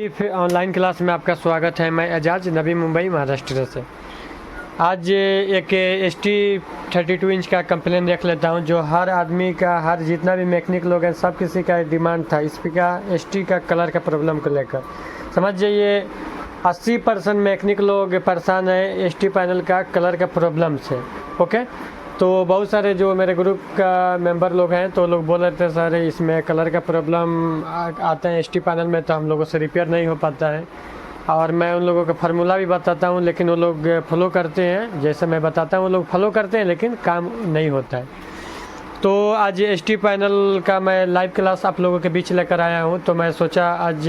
फिर online class में आपका स्वागत है। मैं एजाज नबी मुंबई महाराष्ट्र से। आज एक ST32 इंच का कंप्लेन देख लेता हूं जो हर आदमी का, हर जितना भी मैकेनिक लोग हैं सब किसी का डिमांड था इसका ST का कलर का प्रॉब्लम को लेकर। समझ जाइए 80% मैकेनिक लोग परेशान है ST पैनल का कलर का प्रॉब्लम से। ओके, तो बहुत सारे जो मेरे ग्रुप का मेंबर लोग हैं तो लोग बोल रहे थे सर इसमें कलर का प्रॉब्लम आता है ST पैनल में, तो हम लोगों से रिपेयर नहीं हो पाता है। और मैं उन लोगों का फार्मूला भी बताता हूं लेकिन वो लोग फॉलो करते हैं, जैसे मैं बताता हूं वो लोग फॉलो करते हैं लेकिन काम नहीं होता है। तो आज ST पैनल का मैं लाइव क्लास आप लोगों के बीच लेकर आया हूं। तो मैं सोचा आज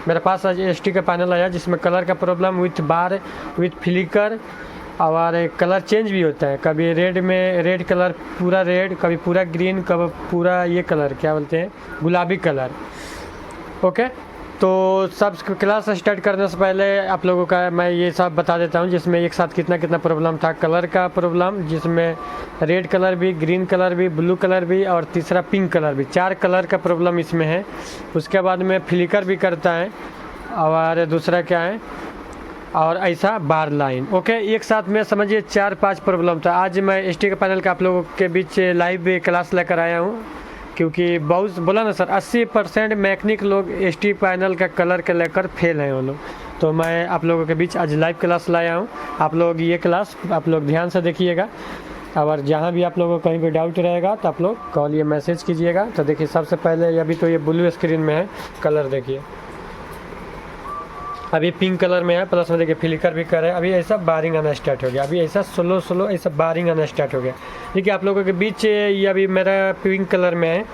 मेरे पास आज ST का पैनल आया जिसमें कलर का problem with bar with flicker और कलर चेंज भी होता है। कभी रेड में रेड कलर पूरा रेड, कभी पूरा ग्रीन, कभी पूरा ये कलर क्या बोलते हैं गुलाबी कलर। ओके, तो सब क्लास स्टार्ट करने से पहले आप लोगों का मैं ये सब बता देता हूँ जिसमें एक साथ कितना कितना प्रॉब्लम था। कलर का प्रॉब्लम जिसमें रेड कलर भी, ग्रीन कलर भी, ब्लू कलर भी और तीसरा पिंक कलर भी, 4 कलर का प्रॉब्लम इसमें है। उसके बाद में फ्लिकर भी करता है और दूसरा क्या है और ऐसा बार लाइन। ओके, एक साथ में समझिए 4-5 प्रॉब्लम था। आज मैं ST के पैनल का आप लोगों के बीच लाइव क्लास लेकर आया हूँ क्योंकि बहुत बोला ना सर 80% मैकेनिक लोग ST पैनल का कलर के लेकर फेल हैं वो लोग। तो मैं आप लोगों के बीच आज लाइव क्लास लाया हूँ। आप लोग ये क्लास आप लोग ध्यान से देखिएगा और जहाँ भी आप लोगों को कहीं भी डाउट रहेगा तो आप लोग कॉल या मैसेज कीजिएगा। तो देखिए सबसे पहले अभी तो ये ब्लू स्क्रीन में है कलर, देखिए अभी पिंक कलर में है, प्लस में देखिए फ्लिकर भी कर है। अभी ऐसा बारिंग आना स्टार्ट हो गया, अभी ऐसा स्लो ऐसा बारिंग आना स्टार्ट हो गया। देखिए आप लोगों के बीच ये अभी मेरा पिंक कलर में है,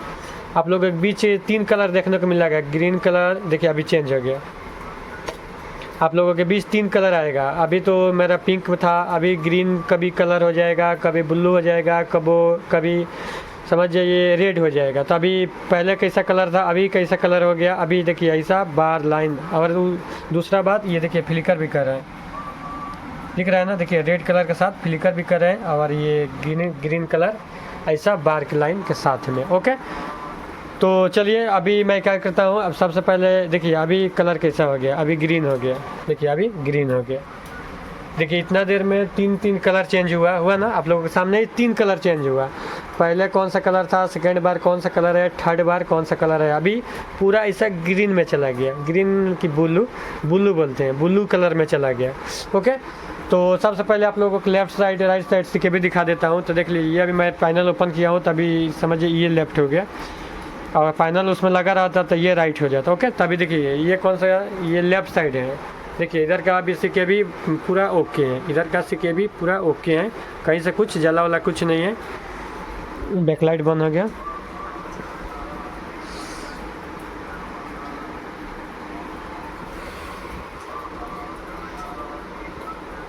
आप लोगों के बीच 3 कलर देखने को मिलेगा। ग्रीन कलर देखिए अभी चेंज हो गया, आप लोगों के बीच 3 कलर आएगा। अभी तो मेरा पिंक था, अभी ग्रीन कभी कलर हो जाएगा, कभी ब्लू हो जाएगा, कभी समझ जाइए रेड हो जाएगा। तो अभी पहले कैसा कलर था अभी कैसा कलर हो गया। अभी देखिए ऐसा बार लाइन। और दूसरा बात ये देखिए फ्लिकर भी कर रहा है, दिख रहा है ना, देखिए रेड कलर के साथ फ्लिकर भी कर रहे हैं और ये ग्रीन कलर ऐसा बार की लाइन के साथ में। ओके, तो चलिए अभी मैं क्या करता हूँ। अब सबसे पहले देखिए अभी कलर कैसा हो गया, अभी ग्रीन हो गया, देखिए अभी ग्रीन हो गया। देखिए इतना देर में 3 कलर चेंज हुआ ना, आप लोगों के सामने ही 3 कलर चेंज हुआ। पहले कौन सा कलर था, सेकेंड बार कौन सा कलर है, थर्ड बार कौन सा कलर है। अभी पूरा ऐसा ग्रीन में चला गया, ग्रीन की ब्लू बोलते हैं, ब्लू कलर में चला गया। ओके, तो सबसे पहले आप लोगों को लेफ्ट साइड राइट साइड से भी दिखा देता हूँ। तो देख लीजिए ये अभी मैं पैनल ओपन किया हूँ तभी समझिए ये लेफ्ट हो गया और पैनल उसमें लगा रहा था तो ये राइट हो जाता। ओके, तभी देखिए ये कौन सा, ये लेफ्ट साइड है। देखिए इधर का भी सिक्के भी पूरा ओके है, इधर का सिक्के भी पूरा ओके हैं, कहीं से कुछ जला वाला कुछ नहीं है। बैकलाइट बंद हो गया।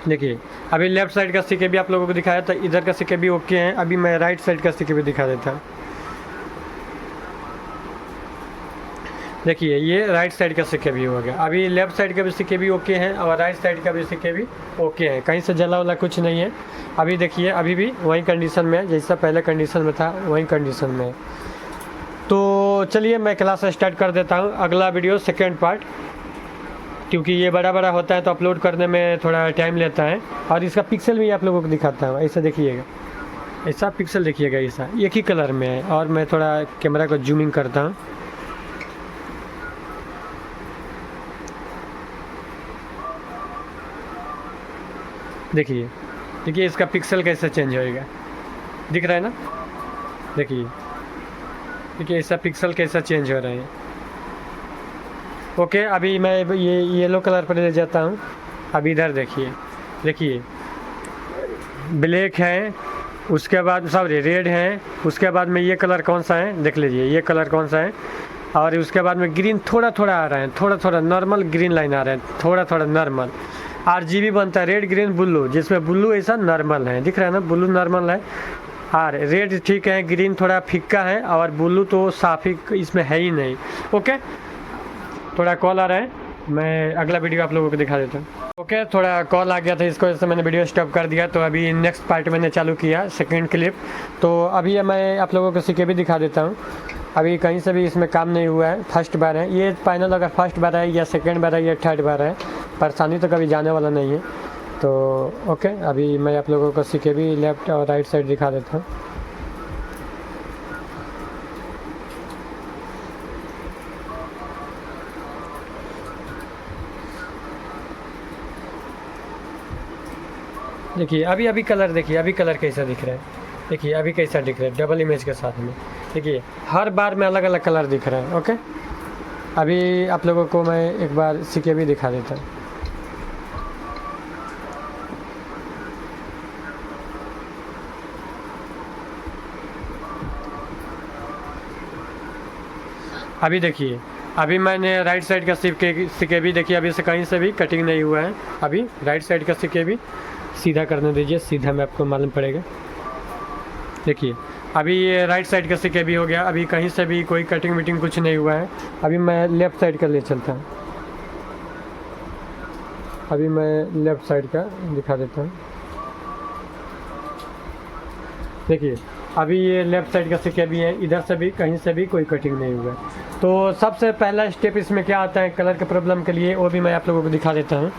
देखिए अभी लेफ्ट साइड का सिक्के भी आप लोगों को दिखाया था, इधर का सिक्के भी ओके हैं। अभी मैं राइट साइड का सिक्के भी दिखा देता हूँ। देखिए ये राइट साइड का सिक्के भी हो गया। अभी लेफ्ट साइड के भी सिक्के भी ओके हैं और राइट साइड का भी सिक्के भी ओके हैं, कहीं से जला वाला कुछ नहीं है। अभी देखिए अभी भी वही कंडीशन में है जैसा पहले कंडीशन में था वही कंडीशन में है। तो चलिए मैं क्लास स्टार्ट कर देता हूँ। अगला वीडियो सेकेंड पार्ट, क्योंकि ये बड़ा होता है तो अपलोड करने में थोड़ा टाइम लेता है। और इसका पिक्सल भी आप लोगों को दिखाता हूँ, ऐसा देखिएगा, ऐसा पिक्सल देखिएगा, ऐसा एक ही कलर में है। और मैं थोड़ा कैमरा को जूमिंग करता हूँ। देखिए इसका पिक्सल कैसे चेंज होएगा, दिख रहा है ना। देखिए इसका पिक्सल कैसा चेंज हो रहा है। ओके, अभी मैं ये येलो कलर पर ले जाता हूँ। अभी इधर देखिए ब्लैक है, उसके बाद सॉरी रेड है, उसके बाद में ये कलर कौन सा है देख लीजिए, ये कलर कौन सा है। और उसके बाद में ग्रीन थोड़ा आ रहा है, थोड़ा नॉर्मल ग्रीन लाइन आ रहा है, थोड़ा नॉर्मल। RGB बनता है रेड ग्रीन ब्लू, जिसमें ब्लू ऐसा नॉर्मल है, दिख रहा है ना, ब्लू नॉर्मल है। और रेड ठीक है, ग्रीन थोड़ा फीका है और ब्लू तो साफ ही इसमें है ही नहीं। ओके, थोड़ा कॉल आ रहा है, मैं अगला वीडियो आप लोगों को दिखा देता हूँ। ओके, थोड़ा कॉल आ गया था, इसको वजह से मैंने वीडियो स्टॉप कर दिया। तो अभी नेक्स्ट पार्ट मैंने चालू किया, सेकंड क्लिप। तो अभी मैं आप लोगों को सिक्के भी दिखा देता हूँ। अभी कहीं से भी इसमें काम नहीं हुआ है, फर्स्ट बार है ये पैनल। अगर फर्स्ट बार है या सेकेंड बार है या थर्ड बार है, परेशानी तो कभी जाने वाला नहीं है। तो ओके, अभी मैं आप लोगों को सीखे भी लेफ़्ट और राइट साइड दिखा देता हूँ। देखिए अभी कलर, देखिए अभी कलर कैसा दिख रहा है, देखिए अभी कैसा दिख रहा है डबल इमेज के साथ में। देखिए हर बार में अलग अलग कलर दिख रहा है। ओके, अभी आप लोगों को मैं एक बार सीखे भी दिखा देता हूँ। अभी देखिए, अभी मैंने राइट साइड का सिक्के भी देखिए, अभी से कहीं से भी कटिंग नहीं हुआ है। अभी राइट साइड का सिक्के भी सीधा करने दीजिए, सीधा में आपको मालूम पड़ेगा। देखिए अभी ये राइट साइड का सिक्के भी हो गया, अभी कहीं से भी कोई कटिंग विटिंग कुछ नहीं हुआ है। अभी मैं लेफ़्ट साइड का ले चलता हूँ, अभी मैं लेफ़्ट साइड का दिखा देता हूँ। देखिए अभी ये लेफ़्ट साइड का सिक्के भी है, इधर से भी कहीं से भी कोई कटिंग नहीं हुआ है। तो सबसे पहला स्टेप इसमें क्या आता है कलर के प्रॉब्लम के लिए, वो भी मैं आप लोगों को दिखा देता हूँ।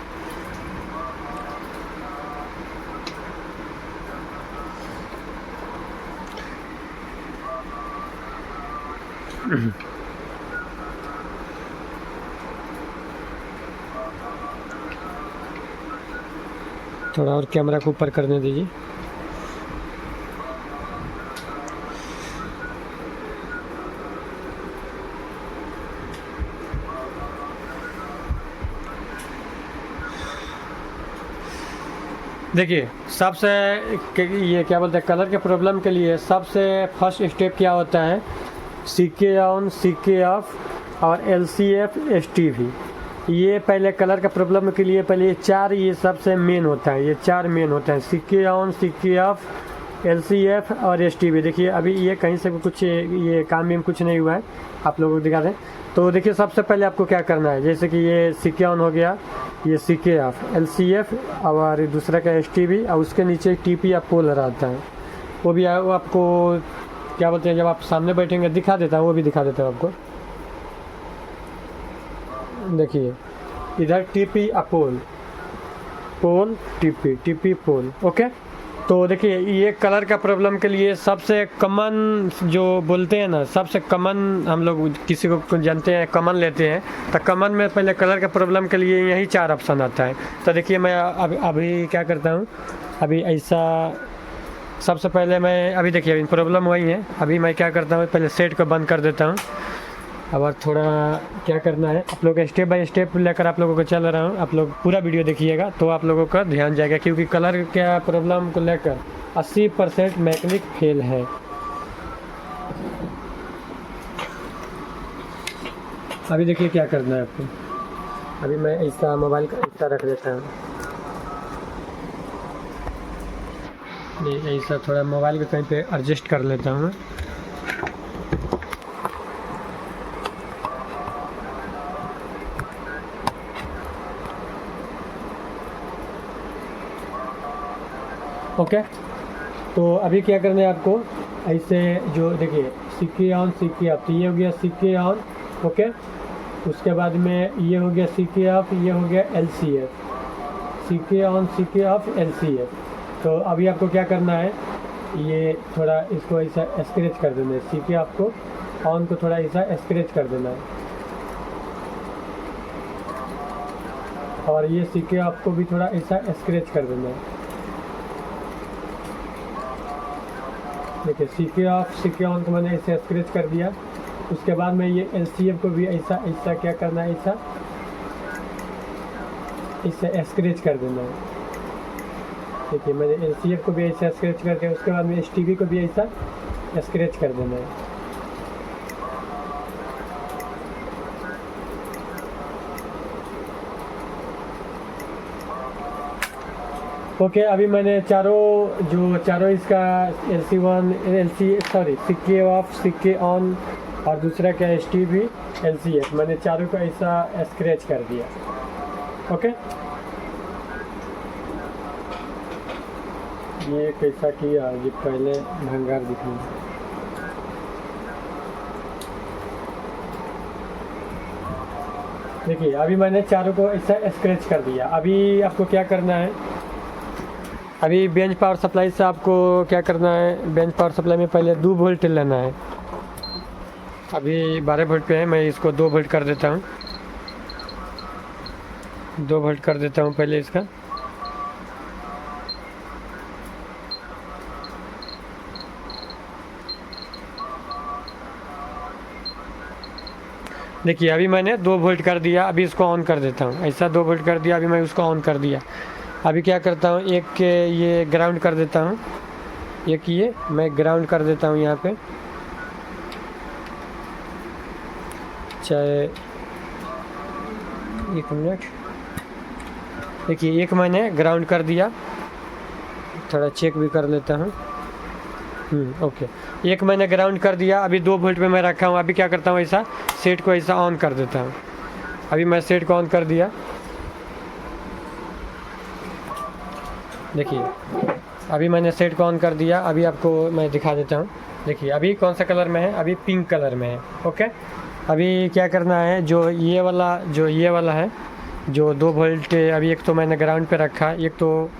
थोड़ा और कैमरा को ऊपर करने दीजिए। देखिए सबसे ये क्या बोलते हैं कलर के प्रॉब्लम के लिए सबसे फर्स्ट स्टेप क्या होता है, सीके ऑन, सीके ऑफ और LCF STV। ये पहले कलर का प्रॉब्लम के लिए पहले ये चार, ये सबसे मेन होता है, ये चार मेन होता है, CK on, CK off, LCF और STV। देखिए अभी ये कहीं से भी कुछ ये काम में कुछ नहीं हुआ है, आप लोगों को दिखा दें। तो देखिए सबसे पहले आपको क्या करना है, जैसे कि ये सीके ऑन हो गया, ये सीके ऑफ, LCF और दूसरा का STV, और उसके नीचे TP या पोलर आता है, वो भी वो आपको क्या बोलते हैं, जब आप सामने बैठेंगे दिखा देता हूँ, वो भी दिखा देता हूँ आपको। देखिए इधर TP अपोल, पोल TP, TP पोल। ओके, तो देखिए ये कलर का प्रॉब्लम के लिए सबसे कॉमन जो बोलते हैं ना, सबसे कॉमन हम लोग किसी को जानते हैं कॉमन लेते हैं, तो कॉमन में पहले कलर का प्रॉब्लम के लिए यही चार ऑप्शन आता है। तो देखिए मैं अभी क्या करता हूँ, अभी ऐसा सबसे पहले मैं अभी देखिए प्रॉब्लम वही है, अभी मैं क्या करता हूँ पहले सेट को बंद कर देता हूँ। अब थोड़ा क्या करना है, आप लोग स्टेप बाय स्टेप लेकर आप लोगों को चल रहा हूँ, आप लोग पूरा वीडियो देखिएगा तो आप लोगों का ध्यान जाएगा, क्योंकि कलर क्या प्रॉब्लम को लेकर 80% मैकेनिक फेल है। अभी देखिए क्या करना है आपको, अभी मैं ऐसा मोबाइल का ऐसा रख देता हूँ, ये ऐसा थोड़ा मोबाइल को कहीं पे एडजस्ट कर लेता हूँ मैं। ओके, तो अभी क्या करना है आपको, ऐसे जो देखिए सीके ऑन, सीके ऑफ, ये हो गया सीके ऑन। ओके, उसके बाद में ये हो गया सीके ऑफ, ये हो गया LCF, CK on, CK off, LCF। तो अभी आपको क्या करना है, ये थोड़ा इसको ऐसा स्क्रैच कर देना है, सीके ऑफ को, ऑन को थोड़ा ऐसा स्क्रैच कर देना है, और ये सीके ऑफ को भी थोड़ा ऐसा स्क्रैच कर देना है। देखिए सीके ऑफ, सीके ऑन को मैंने ऐसे स्क्रैच कर दिया। उसके बाद में ये LCF को भी ऐसा ऐसा क्या करना है, ऐसा ऐसे स्क्रैच कर देना है। देखिए मैंने LCF को भी ऐसा स्क्रैच कर दिया, उसके बाद में STV को भी ऐसा स्क्रैच कर देना है। ओके, अभी मैंने चारों इसका सीके ऑफ, सीके ऑन और दूसरा क्या STV, LCF, मैंने चारों का ऐसा स्क्रैच कर दिया। ओके, ये कैसा किया, ये पहले भंगार दिखा। देखिए अभी मैंने चारों को ऐसा स्क्रैच कर दिया। अभी आपको क्या करना है, अभी बेंच पावर सप्लाई से आपको क्या करना है, बेंच पावर सप्लाई में पहले 2 वोल्ट लेना है। अभी 12 वोल्ट पे है, मैं इसको 2 वोल्ट कर देता हूँ, 2 वोल्ट कर देता हूँ पहले इसका। देखिए अभी मैंने 2 वोल्ट कर दिया। अभी इसको ऑन कर देता हूँ, ऐसा 2 वोल्ट कर दिया। अभी मैं उसको ऑन कर दिया। अभी क्या करता हूँ, एक के ये ग्राउंड कर देता हूँ, एक ये मैं ग्राउंड कर देता हूँ यहाँ पे, चाहे 1 मिनट। देखिए एक मैंने ग्राउंड कर दिया, थोड़ा चेक भी कर लेता हूँ। ओके, एक मैंने ग्राउंड कर दिया। अभी 2 वोल्ट पे मैं रखा हूँ। अभी क्या करता हूँ, ऐसा सेट को ऐसा ऑन कर देता हूँ। अभी मैं सेट को ऑन कर दिया। देखिए अभी मैंने सेट को ऑन कर दिया। अभी आपको मैं दिखा देता हूँ। देखिए अभी कौन सा कलर में है, अभी पिंक कलर में है। ओके, अभी क्या करना है, जो ये वाला है, जो 2 वोल्ट, अभी एक तो मैंने ग्राउंड पे रखा, एक तो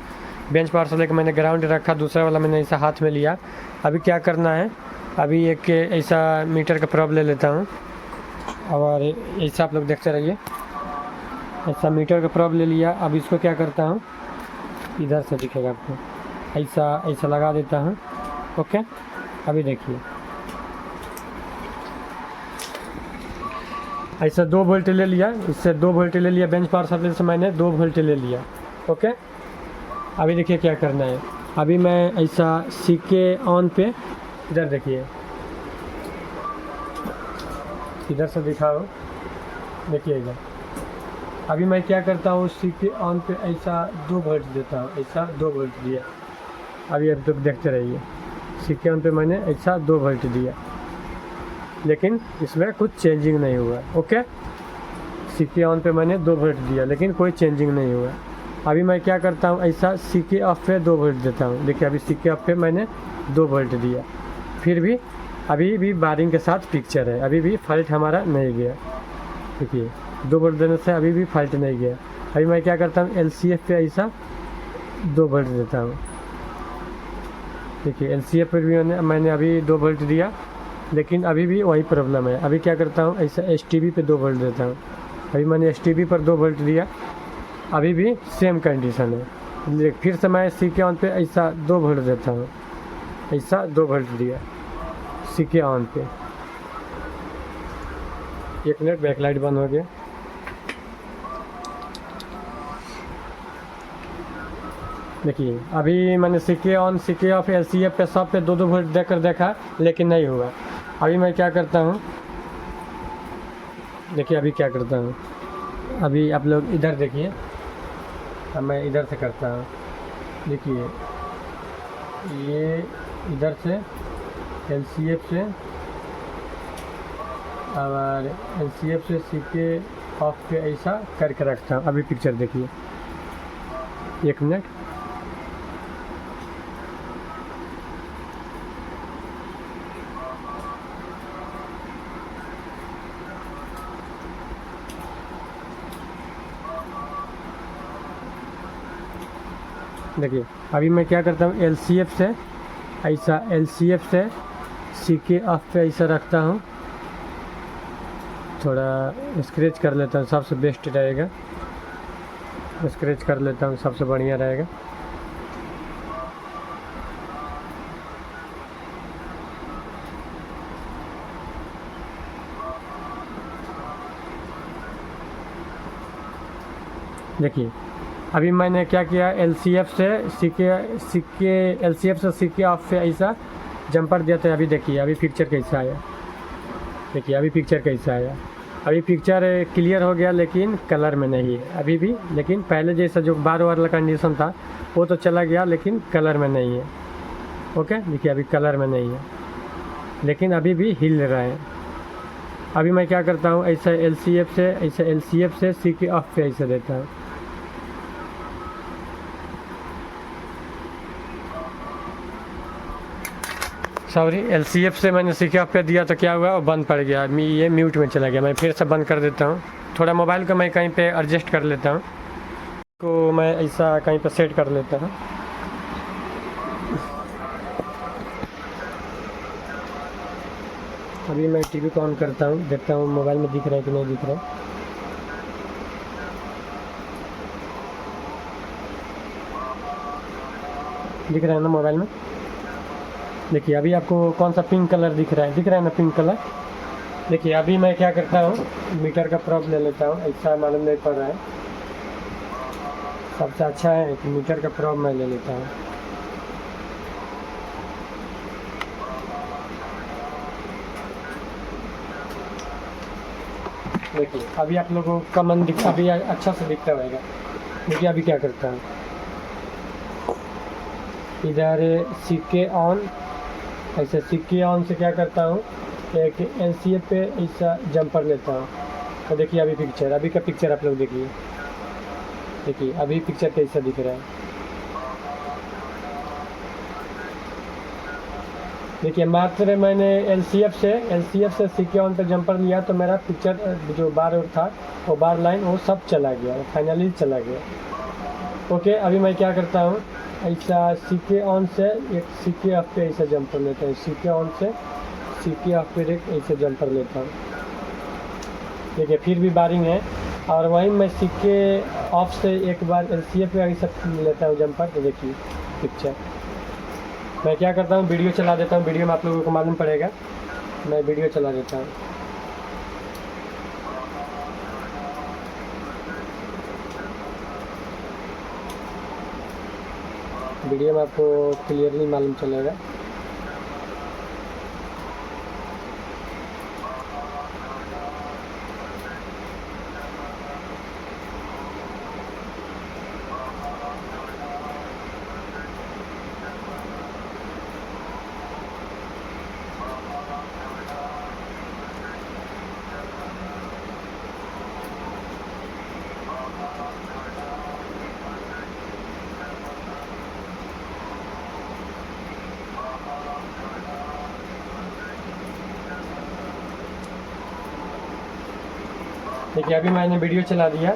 बेंच पावर सप्लाई को मैंने ग्राउंड रखा, दूसरा वाला मैंने ऐसा हाथ में लिया। अभी क्या करना है, अभी एक ऐसा मीटर का प्रोब ले लेता हूँ और ऐसा आप लोग देखते रहिए। ऐसा मीटर का प्रोब ले लिया। अब इसको क्या करता हूँ, इधर से दिखेगा आपको, ऐसा लगा देता हूँ। ओके, अभी देखिए ऐसा 2 वोल्ट ले लिया, इससे 2 वोल्ट ले लिया, बेंच पावर सप्लाई से मैंने 2 वोल्ट ले लिया। ओके, अभी देखिए क्या करना है। अभी मैं ऐसा सीके ऑन पे, इधर देखिए, इधर से दिखाओ, देखिए इधर। अभी मैं क्या करता हूँ, सीके ऑन पे ऐसा 2 वोल्ट देता हूँ, ऐसा 2 वोल्ट दिया। अभी अब तक देखते रहिए, सीके ऑन पे मैंने ऐसा 2 वोल्ट दिया, लेकिन इसमें कुछ चेंजिंग नहीं हुआ। ओके, सीके ऑन पे मैंने 2 वोल्ट दिया, लेकिन कोई चेंजिंग नहीं हुआ। अभी मैं क्या करता हूँ, ऐसा सीके ऑफ पे 2 वोल्ट देता हूँ। देखिए अभी सीके ऑफ पे मैंने 2 वोल्ट दिया, फिर भी अभी भी वायरिंग के साथ पिक्चर है, अभी भी फॉल्ट हमारा नहीं गया। देखिए 2 वोल्ट देने से अभी भी फॉल्ट नहीं गया। अभी मैं क्या करता हूँ, LCF पे ऐसा 2 वोल्ट देता हूँ। देखिए LCF पर भी मैंने अभी 2 वोल्ट दिया, लेकिन अभी भी वही प्रॉब्लम है। अभी क्या करता हूँ, ऐसा STB पे 2 वोल्ट देता हूँ। अभी मैंने STB पर 2 वोल्ट दिया, अभी भी सेम कंडीशन है। फिर से मैं सीके ऑन पे ऐसा 2 वोल्ट देता हूँ, ऐसा 2 वोल्ट दिया सीके ऑन पे। 1 मिनट, बैकलाइट बंद हो गया। देखिए अभी मैंने CK on, CK off, LCF पे सब पे 2-2 वोल्ट देकर देखा, लेकिन नहीं हुआ। अभी मैं क्या करता हूँ, देखिए अभी क्या करता हूँ, अभी आप लोग इधर देखिए। अब मैं इधर से करता हूँ। देखिए ये इधर से LCF से और LCF से सीके ऑफ पे ऐसा करके रखता हूँ। अभी पिक्चर देखिए, 1 मिनट। देखिए अभी मैं क्या करता हूँ, LCF से ऐसा, LCF से सीके ऑफ पे ऐसा रखता हूँ। थोड़ा स्क्रैच कर लेता हूँ, सबसे बेस्ट रहेगा। स्क्रैच कर लेता हूँ, सबसे बढ़िया रहेगा। देखिए अभी मैंने क्या किया, LCF से LCF से सीके ऑफ पे ऐसा जंपर दिया था। अभी देखिए अभी पिक्चर कैसा आया, देखिए अभी पिक्चर कैसा आया। अभी पिक्चर क्लियर हो गया, लेकिन कलर में नहीं है अभी भी। लेकिन पहले जैसा जो बार वाला कंडीशन था वो तो चला गया, लेकिन कलर में नहीं है। ओके, देखिए अभी कलर में नहीं है, लेकिन अभी भी हिल रहा है। अभी मैं क्या करता हूँ, ऐसा LCF से सीके ऑफ पे ऐसे देता हूँ। सॉरी, LCF से मैंने सीके ऑफ पे दिया तो क्या हुआ, वो बंद पड़ गया, ये म्यूट में चला गया। मैं फिर से बंद कर देता हूँ, थोड़ा मोबाइल को मैं कहीं पे एडजस्ट कर लेता हूँ, को मैं ऐसा कहीं पे सेट कर लेता हूँ। अभी मैं टीवी को ऑन करता हूँ, देखता हूँ मोबाइल में दिख रहा है कि नहीं दिख रहा है। दिख रहा है ना मोबाइल में? देखिए अभी आपको कौन सा पिंक कलर दिख रहा है? दिख रहा है ना पिंक कलर? देखिए अभी मैं क्या करता हूँ, मीटर का प्रोब ले लेता हूँ। ऐसा मालूम नहीं पड़ रहा है, सबसे अच्छा है कि मीटर का प्रोब मैं ले लेता हूँ। देखिए अभी आप लोगों का मन दिख, अभी अच्छा से दिखता रहेगा। देखिए अभी क्या करता हूँ, इधर सिक्के ऑन, ऐसे सिक्के ऑन से क्या करता हूँ, एक LCA पे ऐसा जंपर लेता हूँ। तो देखिए अभी पिक्चर, अभी का पिक्चर आप लोग देखिए। देखिए अभी पिक्चर कैसा दिख रहा है। देखिए मात्र मैंने LCF से सिक्के ऑन पे जंपर लिया तो मेरा पिक्चर जो बार था वो बार लाइन वो सब चला गया, फाइनली चला गया। ओके अभी मैं क्या करता हूँ, ऐसा सिक्के ऑन से एक सिक्के ऑफ पे ऐसा जंपर लेता हूँ। सिक्के ऑन से सिक्के ऑफ पे एक ऐसे जंपर लेता हूँ। देखिए फिर भी बारिंग है, और वहीं मैं सिक्के ऑफ से एक बार LCA पे ऐसा लेता हूँ जंपर। तो देखिए पिक्चर, मैं क्या करता हूँ, वीडियो चला देता हूँ। वीडियो में आप लोगों को मालूम पड़ेगा, मैं वीडियो चला देता हूँ। वीडियो में आपको क्लियरली मालूम चलेगा। देखिए अभी मैंने वीडियो चला दिया।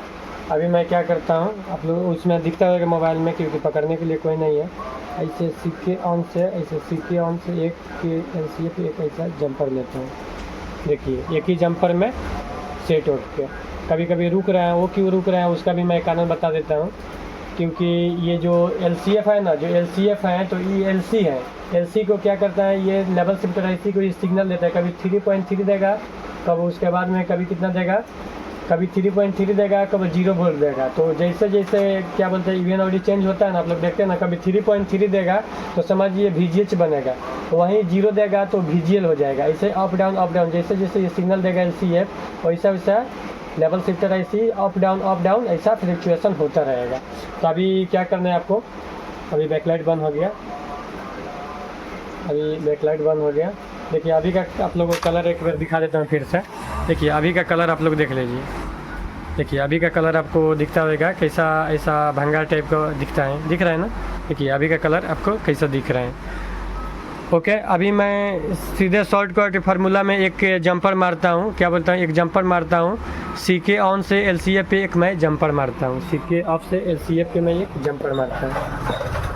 अभी मैं क्या करता हूँ, आप लोग उसमें दिखता होगा मोबाइल में, क्योंकि पकड़ने के लिए कोई नहीं है। ऐसे सिक्के ऑन से ऐसे सिक्के ऑन से एक के LCA पे एक ऐसा जंपर लेता हूँ। देखिए एक ही जंपर में सेट उठ के, कभी कभी रुक रहा है, वो क्यों रुक रहा है उसका भी मैं कारण बता देता हूँ। क्योंकि ये जो LCF है ना, जो LCF है तो ये LC है। LC को क्या करता है, ये लेवल शिफ्टर IC को ये सिग्नल देता है, कभी 3.3 देगा, कब उसके बाद में कभी कितना देगा, कभी 3.3 देगा, कभी 0 वोल्ट देगा। तो जैसे जैसे क्या बोलते हैं इवन ऑडी चेंज होता है ना, आप लोग देखते हैं ना, कभी 3.3 देगा तो समझिए VGH बनेगा, वहीं 0 देगा तो VGL हो जाएगा। ऐसे अप डाउन जैसे जैसे ये सिग्नल देगा LCF, वैसा वैसा level shifter IC up down ऐसा फ्लक्चुएशन होता रहेगा। तो अभी क्या करना है आपको, अभी बैकलाइट बंद हो गया, अभी बैकलाइट बंद हो गया। देखिए अभी का आप लोगों को कलर एक बार दिखा देता हूँ फिर से। देखिए अभी का कलर आप लोग देख लीजिए। देखिए अभी का कलर आपको दिखता होगा कैसा, ऐसा भंगार टाइप का दिखता है, दिख रहा है ना? देखिए अभी का कलर आपको कैसा दिख रहा है। ओके अभी मैं सीधे शॉर्टकट फार्मूला में एक जंपर मारता हूँ, क्या बोलता हूँ, एक जंपर मारता हूँ। CK ऑन से LCA पे एक मैं जंपर मारता हूँ, CK ऑफ से LCA पे मैं एक जंपर मारता हूँ।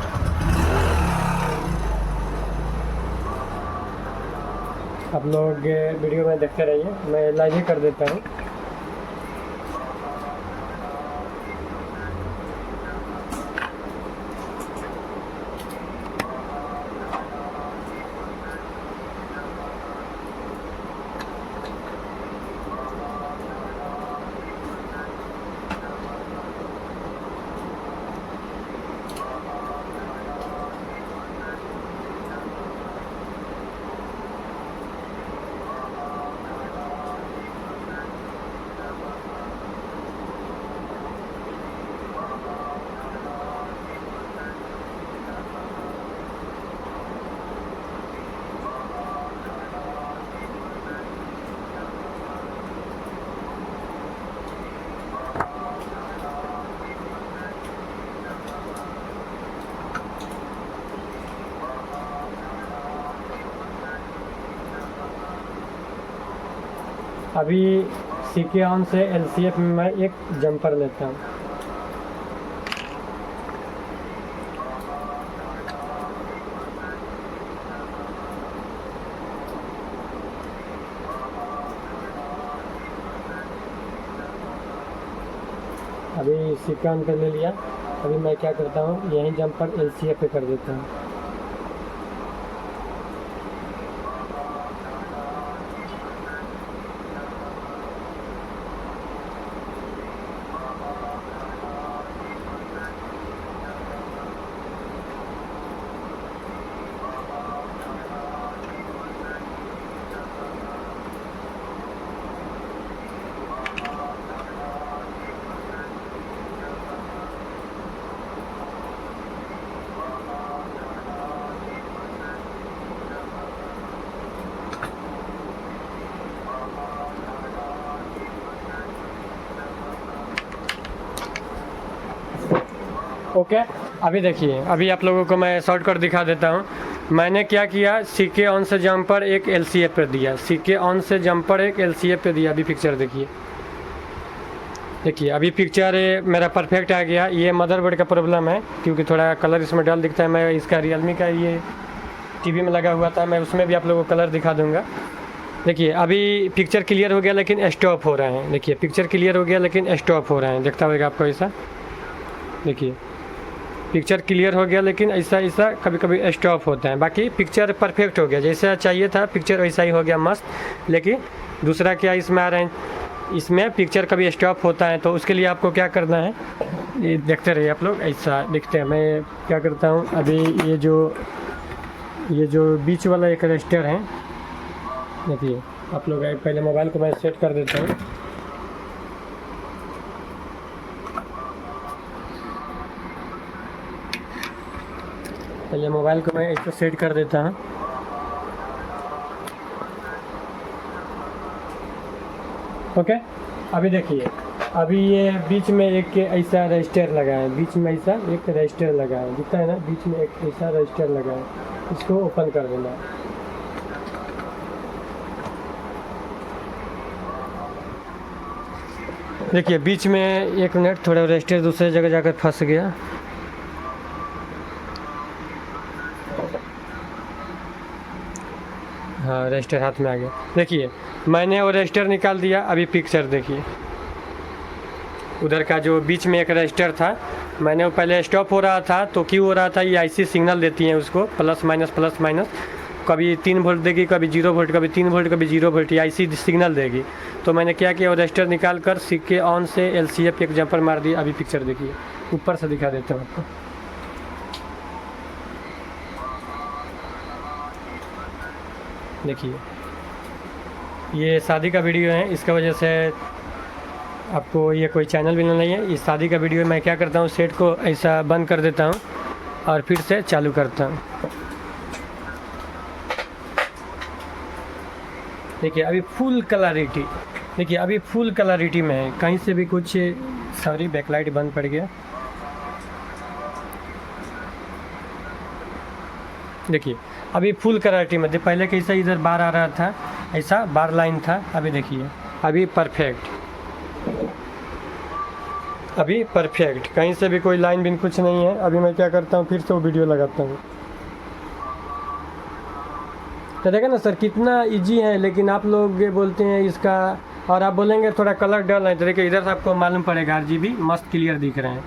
आप लोग वीडियो में देखते रहिए, मैं लाइव ही कर देता हूँ। अभी सीके ऑन से एलसीएफ में मैं एक जंपर लेता हूँ। अभी सीके ऑन कर ले लिया। अभी मैं क्या करता हूँ, यहीं जंपर एलसीएफ पे कर देता हूँ। ओके अभी देखिए, अभी आप लोगों को मैं शॉर्टकट दिखा देता हूँ। मैंने क्या किया, सीके ऑन से जंपर एक एलसीएफ पे दिया, सीके ऑन से जंपर एक एलसीएफ पे दिया। अभी पिक्चर देखिए, देखिए अभी पिक्चर मेरा परफेक्ट आ गया। ये मदरबोर्ड का प्रॉब्लम है क्योंकि थोड़ा कलर इसमें डल दिखता है। मैं इसका रियलमी का ये टीवी में लगा हुआ था, मैं उसमें भी आप लोगों को कलर दिखा दूंगा। देखिए अभी पिक्चर क्लियर हो गया लेकिन स्टॉप हो रहे हैं। देखिए पिक्चर क्लियर हो गया लेकिन स्टॉप हो रहे हैं, दिखता होगा आपको ऐसा। देखिए पिक्चर क्लियर हो गया लेकिन ऐसा ऐसा कभी कभी स्टॉप होता है। बाकी पिक्चर परफेक्ट हो गया, जैसा चाहिए था पिक्चर वैसा ही हो गया मस्त। लेकिन दूसरा क्या इसमें आ रहे हैं, इसमें पिक्चर कभी स्टॉप होता है, तो उसके लिए आपको क्या करना है, ये देखते रहिए आप लोग। ऐसा देखते हैं, मैं क्या करता हूँ। अभी ये जो बीच वाला एक रजिस्टर है, देखिए आप लोग पहले मोबाइल को मैं सेट कर देता हूँ। पहले मोबाइल को मैं इसको सेट कर देता हूँ। ओके अभी देखिए, अभी ये बीच में एक ऐसा रजिस्टर लगा है, बीच में ऐसा एक रजिस्टर लगा है, दिखता है ना, बीच में एक ऐसा रजिस्टर लगा है। इसको ओपन कर देना है। देखिए बीच में, एक मिनट, थोड़ा रजिस्टर दूसरे जगह जाकर फंस गया। हाँ रजिस्टर हाथ में आ गया। देखिए मैंने वो रजिस्टर निकाल दिया। अभी पिक्चर देखिए, उधर का जो बीच में एक रजिस्टर था, मैंने वो पहले स्टॉप हो रहा था, तो क्यों हो रहा था, ये आईसी सिग्नल देती हैं उसको, प्लस माइनस। कभी 3 वोल्ट देगी, कभी 0 वोल्ट, कभी 3 वोल्ट, कभी 0 वोल्ट, ये आईसी सिग्नल देगी। तो मैंने क्या किया, वो रजिस्टर निकाल कर सीके ऑन से एलसीएफ एक जंपर मार दिया। अभी पिक्चर देखिए, ऊपर से दिखा देता हूँ आपको। देखिए ये शादी का वीडियो है, इसका वजह से आपको ये कोई चैनल भी नहीं है। इस शादी का वीडियो मैं क्या करता हूँ, सेट को ऐसा बंद कर देता हूँ और फिर से चालू करता हूँ। देखिए अभी फुल क्लैरिटी, देखिए अभी फुल क्लैरिटी में है, कहीं से भी कुछ, सॉरी बैकलाइट बंद पड़ गया। देखिए अभी फुल क्लैरिटी में, पहले कैसा इधर बार आ रहा था, ऐसा बार लाइन था। अभी देखिए अभी परफेक्ट, अभी परफेक्ट, कहीं से भी कोई लाइन बिन कुछ नहीं है। अभी मैं क्या करता हूँ, फिर से वो वीडियो लगाता हूँ। तो देखा ना सर कितना इजी है, लेकिन आप लोग ये बोलते हैं इसका, और आप बोलेंगे थोड़ा कलर डल है। तो देखिए इधर से आपको मालूम पड़ेगा RGB मस्त क्लियर दिख रहे हैं,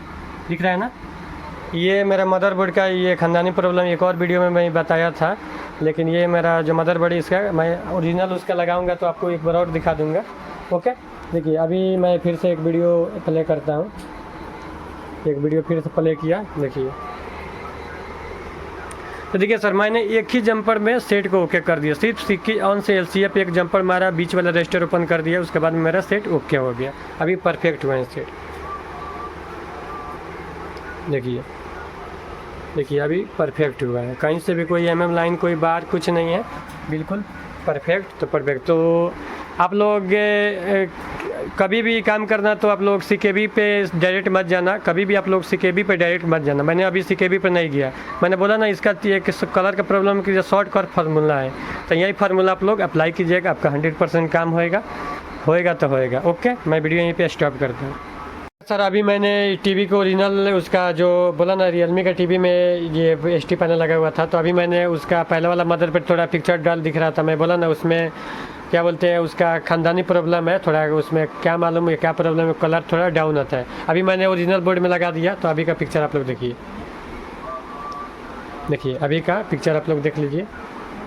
दिख रहा है ना। ये मेरा मदरबोर्ड का ये ख़ानदानी प्रॉब्लम एक और वीडियो में मैं बताया था, लेकिन ये मेरा जो मदरबोर्ड है इसका मैं ओरिजिनल उसका लगाऊंगा तो आपको एक बार और दिखा दूंगा। ओके देखिए अभी मैं फिर से एक वीडियो प्ले करता हूँ, एक वीडियो फिर से प्ले किया। देखिए तो देखिए सर, मैंने एक ही जंपर में सेट को ओके कर दिया, सिर्फ सीके ऑन से एलसीएफ एक जंपर मारा, बीच वाला रजिस्टर ओपन कर दिया, उसके बाद मेरा सेट ओके हो गया। अभी परफेक्ट हुआ है सेट। देखिए देखिए अभी परफेक्ट हुआ है, कहीं से भी कोई लाइन, कोई बार कुछ नहीं है, बिल्कुल परफेक्ट। तो परफेक्ट, तो आप लोग कभी भी काम करना तो आप लोग CKB पे डायरेक्ट मत जाना, कभी भी आप लोग CKB पे डायरेक्ट मत जाना। मैंने अभी CKB पे नहीं गया, मैंने बोला ना इसका एक कलर का प्रॉब्लम की जो शॉर्टकट फार्मूला है, तो यही फार्मूला आप लोग अप्लाई कीजिएगा, आपका 100% काम होएगा। होएगा तो होएगा। ओके, मैं वीडियो यहीं पे स्टॉप करता हूँ। सर अभी मैंने टीवी को ओरिजिनल उसका जो बोला ना, रियलमी का टीवी में ये एसटी पैनल लगा हुआ था, तो अभी मैंने उसका पहले वाला मदर पे थोड़ा पिक्चर डाल दिख रहा था, मैं बोला ना उसमें क्या बोलते हैं, उसका खानदानी प्रॉब्लम है थोड़ा, उसमें क्या मालूम है क्या प्रॉब्लम है, कलर थोड़ा डाउन आता है। अभी मैंने ओरिजिनल बोर्ड में लगा दिया, तो अभी का पिक्चर आप लोग देखिए, देखिए अभी का पिक्चर आप लोग देख लीजिए।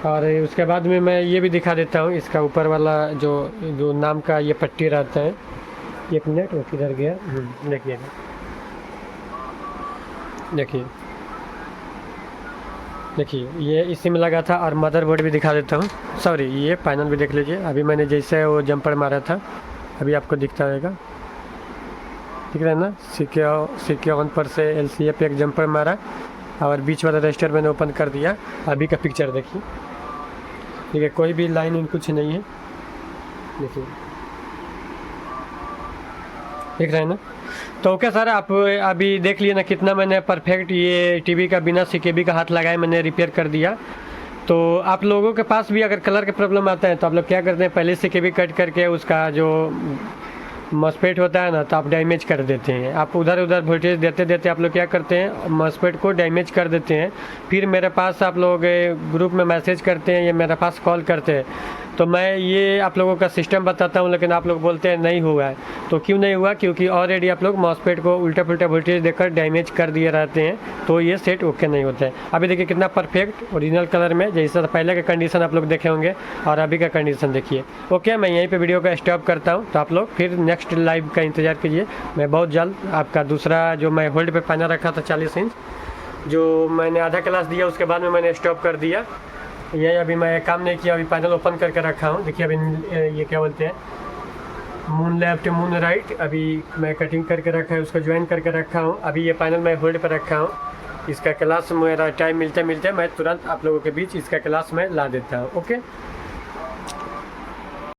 और उसके बाद में मैं ये भी दिखा देता हूँ, इसका ऊपर वाला जो जो नाम का ये पट्टी रहता है, एक मिनट वो किधर गया, देखिए देखिए देखिए ये इसी में लगा था। और मदरबोर्ड भी दिखा देता हूँ, सॉरी ये पैनल भी देख लीजिए। अभी मैंने जैसे वो जंपर मारा था, अभी आपको दिखता रहेगा, दिख रहा है ना, सिक्योर ऑन पर से LCA पे एक जंपर मारा और बीच वाला रजिस्टर मैंने ओपन कर दिया। अभी का पिक्चर देखिए, ठीक है, कोई भी लाइन इन कुछ नहीं है, देखिए देख रहे हैं ना। तो ओके सर, आप अभी देख लिए ना कितना मैंने परफेक्ट ये टीवी का बिना CKB का हाथ लगाए मैंने रिपेयर कर दिया। तो आप लोगों के पास भी अगर कलर के प्रॉब्लम आता है तो आप लोग क्या करते हैं, पहले CKB कट करके उसका जो मॉसफेट होता है ना, तो आप डैमेज कर देते हैं। आप उधर उधर वोल्टेज देते देते आप लोग क्या करते हैं, मॉसफेट को डैमेज कर देते हैं। फिर मेरे पास आप लोग ग्रुप में मैसेज करते हैं या मेरे पास कॉल करते हैं, तो मैं ये आप लोगों का सिस्टम बताता हूँ, लेकिन आप लोग बोलते हैं नहीं हुआ है। तो क्यों नहीं हुआ, क्योंकि ऑलरेडी आप लोग मॉसफेट को उल्टा पुल्टा वोल्टेज देकर डैमेज कर दिए रहते हैं, तो ये सेट ओके नहीं होता है। अभी देखिए कितना परफेक्ट ओरिजिनल कलर में, जैसा पहले का कंडीशन आप लोग देखे होंगे और अभी का कंडीशन देखिए। ओके, मैं यहीं पर वीडियो को स्टॉप करता हूँ, तो आप लोग फिर नेक्स्ट लाइव का इंतज़ार कीजिए। मैं बहुत जल्द आपका दूसरा जो मैं होल्ड पे पैनल रखा था 40 इंच, जो मैंने आधा क्लास दिया उसके बाद में मैंने स्टॉप कर दिया, ये अभी मैं काम नहीं किया, अभी पैनल ओपन करके रखा हूँ। देखिए अभी ये क्या बोलते हैं, मून लेफ्ट मून राइट, अभी मैं कटिंग करके रखा है, उसको ज्वाइन करके रखा हूँ। अभी ये पैनल मैं होल्ड पर रखा हूँ, इसका क्लास मेरा टाइम मिलते मिलते मैं तुरंत आप लोगों के बीच इसका क्लास में ला देता हूँ। ओके।